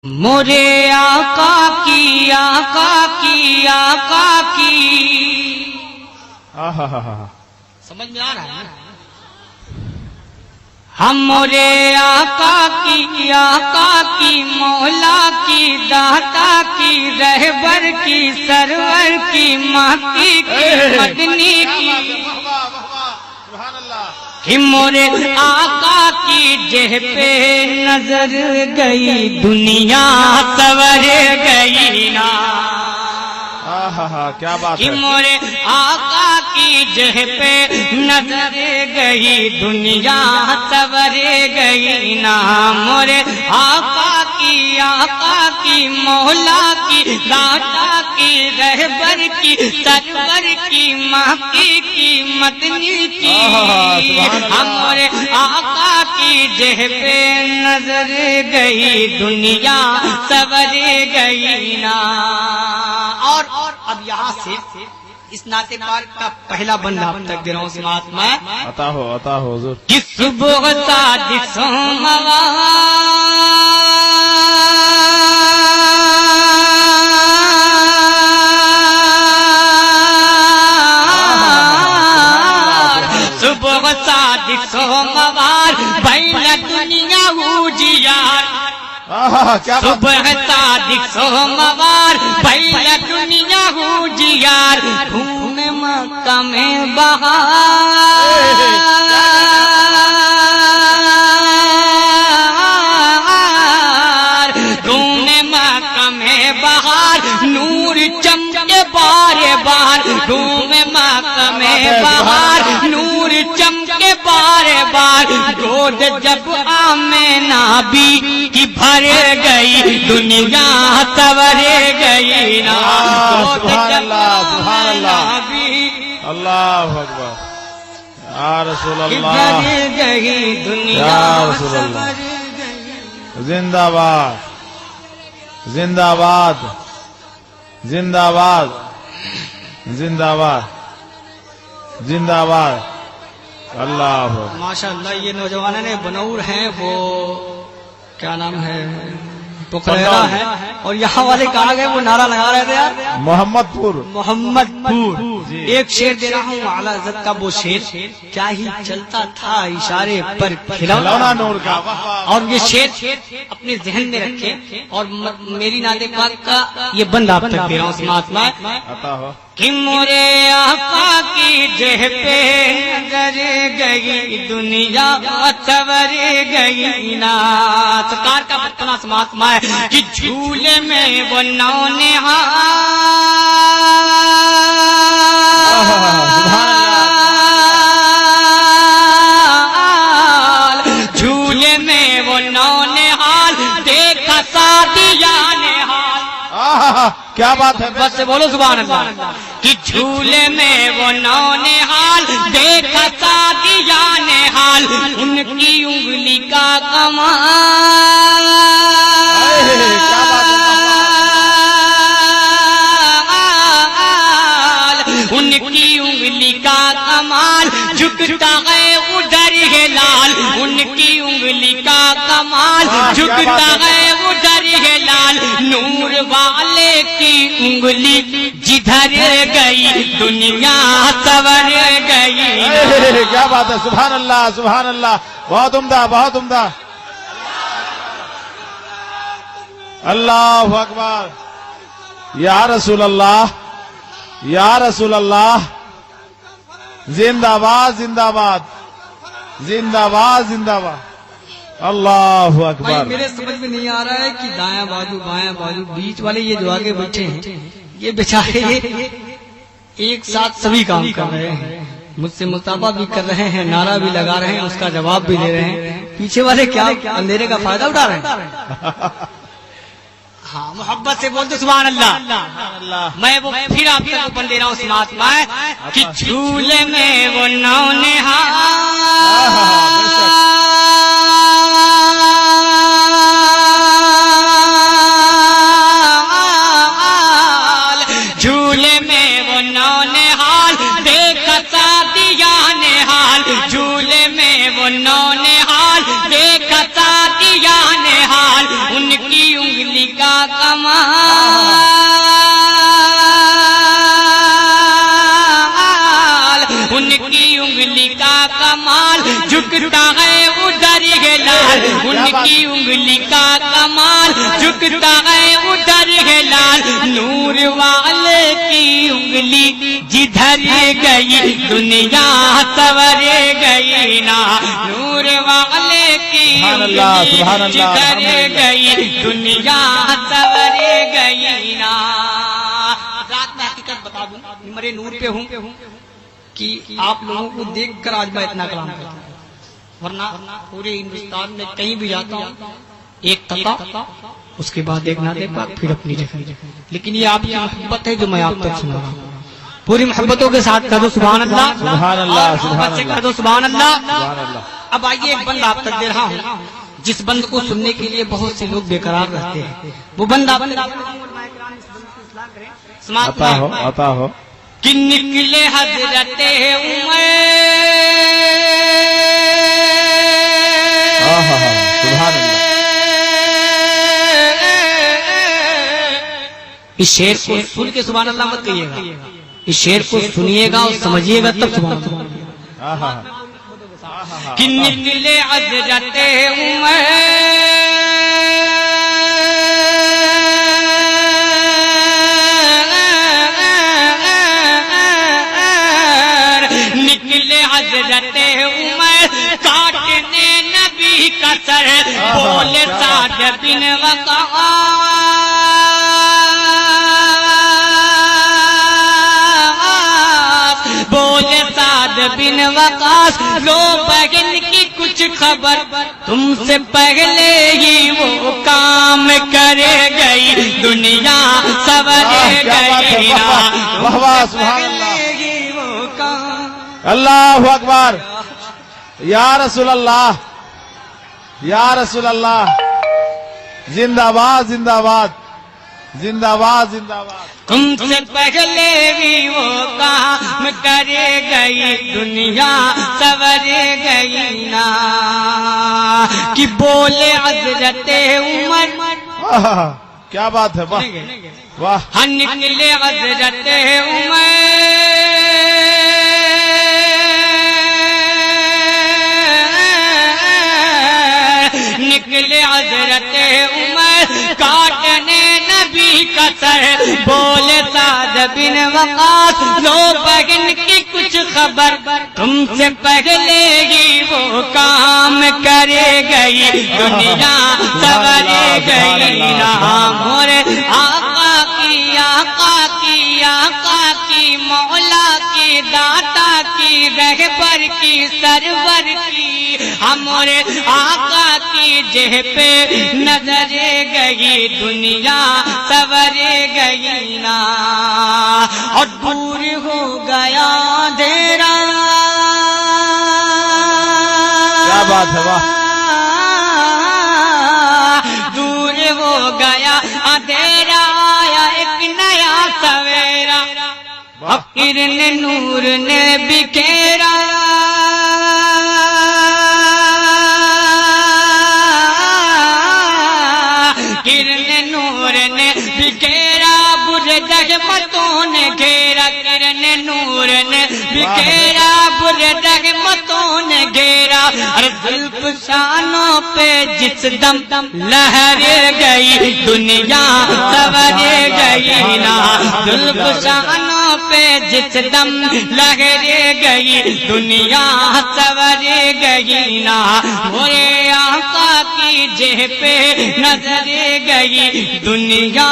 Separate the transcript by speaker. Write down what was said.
Speaker 1: مجھے آقا کی سمجھ میں آ رہا ہے ہم مجھے آقا کی مولا کی داتا کی رہبر کی سرور کی مکی کی مدنی کی کہ مورے آقا کی جہ پہ نظر گئی دنیا سور گئی نا
Speaker 2: کیا بات
Speaker 1: کہ مورے آقا کی جہ پہ نظر گئی دنیا سور گئی نا مورے آقا کی مولا کی داتا کی رہبر کی سرور کی مکی کی مدنی کی ہمارے آقا کی جہ پہ نظر گئی دنیا سور گئی نا اور اب یہاں سے اس نعت پاک کا پہلا بندہ اب تک دے رہا ہوں سماعت میں
Speaker 2: عطا ہو حضور
Speaker 1: کہ صبح صادق سوموار بین دنیا اجیار صبح صادق سوموار بین دنیا اجیار گھوم مکہ میں بہار گھوم مکہ میں بہار نور چمکے بار بار گھوم مکہ میں بہار نور چمکے بار بار گود جب آمینہ بی کی بھر گئی دنیا سور گئی نا
Speaker 2: سبحان اللہ
Speaker 1: بی
Speaker 2: اللہ اکبر یا رسول
Speaker 1: کی
Speaker 2: اللہ
Speaker 1: بھر گئی دنیا
Speaker 2: یا رسول اللہ
Speaker 1: سور گئی
Speaker 2: زندہ باد زندہ باد زندہ باد زندہ باد زندہ باد اللہ
Speaker 1: ماشاءاللہ یہ نوجوان نے بنور ہیں وہ کیا نام ہے پکڑا ہے اور یہاں والے کہاں گئے وہ نعرہ لگا رہے تھے یار
Speaker 2: محمد پور
Speaker 1: محمد پور ایک شعر دے رہا ہوں اعلیٰ حضرت کا وہ شعر کیا ہی چلتا تھا اشارے پر
Speaker 2: کھلونا نور کا
Speaker 1: اور یہ شعر اپنے ذہن میں رکھے اور میری نعت پاک کا یہ بند آپ تک دے رہا ہوں سماعت میں
Speaker 2: عطا ہو
Speaker 1: کہ مورے آقا کی جہ پہ نظر گئی دنیا سور گئی نا سرکار کا بتنا سماعت میں کہ جھولے میں وہ نونہار جھولے میں وہ نونہار دیکھا سادیان حال
Speaker 2: کیا بات ہے
Speaker 1: بس بولو سبحان اللہ کہ جھولے میں وہ نونہار دیکھا سادیان حال ان کی انگلی کا کمال ان کی انگلی کا کمال جھکتا ہے ادھر ہے لال ان کی انگلی کا کمال جھکتا ہے ادھر ہے لال نور والے کی انگلی جدھر گئی دنیا سور گئی
Speaker 2: کیا بات ہے سبحان اللہ بہت عمدہ بہت عمدہ اللہ اکبر یا رسول اللہ یا رسول اللہ زندہ باد زندہ باد زندہ باد زندہ باد اللہ
Speaker 1: بھائی
Speaker 2: اکبر
Speaker 1: میرے سمجھ میں نہیں آ رہا ہے کہ دایاں بازو بایاں بازو بیچ والے یہ جو آگے بیٹھے ہیں یہ بیچارے ایک ساتھ سبھی کام کر رہے ہیں مجھ سے مطالبہ بھی کر رہے ہیں نعرہ بھی لگا رہے ہیں اس کا جواب بھی دے رہے ہیں پیچھے والے کیا اندھیرے کا فائدہ اٹھا رہے ہیں ہاں محبت سے بولتے سبحان اللہ میں وہ پھر آپ کو بند دے رہا ہوں سماعت میں کہ جھولے میں وہ نونہار جھولے میں وہ نونہار دیکھا سادیان حال جھولے میں وہ نونہار دیکھا سادیان حال ان کی انگلی کا کمال، ان کی انگلی کا کمال جھکتا ہے ادھر ہے لال، ان کی انگلی کا کمال جھکتا ہے ادھر ہے لال، نور والے کی انگلی جدھر گئی دنیا سور گئی نا، نور والے کی انگلی جدھر گئی دنیا سور گئی نا۔ رات میں حقیقت بتا دوں، مرے نور پہ ہوں کہ آپ لوگوں کو دیکھ کر آج میں اتنا کلام کرتا ہوں، ورنہ پورے ہندوستان میں کہیں بھی جاتا ہوں ایک تقا اس کے بعد ایک نہ دیکھا پھر اپنی جگہ، لیکن یہ آپ کی محبت ہے جو میں آپ تک سنا رہا ہوں، پوری محبتوں کے ساتھ کہہ دو سبحان اللہ،
Speaker 2: سبحان اللہ،
Speaker 1: محبت سے کہہ دو سبحان اللہ۔
Speaker 2: سبحان اللہ۔
Speaker 1: اب آئیے ایک بند آپ تک دے رہا ہوں جس بند کو سننے کے لیے بہت سے لوگ بے قرار رہتے ہیں، وہ بند آپ
Speaker 2: عطا ہو عطا ہو۔
Speaker 1: کہ نکلے حضرت عمر،
Speaker 2: سبحان اللہ۔
Speaker 1: اس شعر کو سن کے سبحان اللہ مت کہیے گا، اس شعر کو سنیے گا اور سمجھیے گا تب سبحان اللہ۔ کہ نکلے حضرت عمر، نکلے حضرت عمر کاٹنے نبی کا سر، بولے سعد بن وقاص، بولے سعد بن وقاص، لو بہن کی کچھ خبر، تم سے پہلے ہی وہ کام کرے گئی دنیا سورے گئی نا،
Speaker 2: واہ واہ سبحان اللہ۔ اللہ اکبر، یا رسول اللہ یا رسول اللہ، زندہ باد زندہ باد زندہ باد زندہ باد۔
Speaker 1: تم سے پہلے بھی وہ کام کرے گئی دنیا سورے گئی نا، کہ بولے حضرت عمر،
Speaker 2: کیا بات ہے، واہ واہ۔
Speaker 1: ہن نکلے حضرت عمر، نکلے حضرت عمر کاٹنے نبی کا سر، بولے سعد بن وقاص، لو بہن کی کچھ خبر، تم سے پہلے ہی وہ کام کرے گئی دنیا سورے گئی نا، مورے آقا کی آقا کی آقا کی مولا کی داتا کی رہبر کی سرور کی، ہمارے آقا کی جہ پہ نظر گئی دنیا سورے گئی نا، اور دور ہو گیا اندھیرا،
Speaker 2: کیا بات ہے، واہ۔
Speaker 1: دور ہو گیا اندھیرا، آیا ایک نیا سویرا، کرن نور نے بکھیرا، کرن نور نے بکھیرا، برے رحمتوں نے گھیرا، کرن نور نے بکھیرا، برے رحمتوں نے گھیرا، اور زلف شانوں پہ جس دم لہر گئی دنیا سورے گئی نا، زلف شانوں پہ جس دم لہر گئی دنیا سورے گئی نا، مورے آقا کی جہ پہ نظر گئی دنیا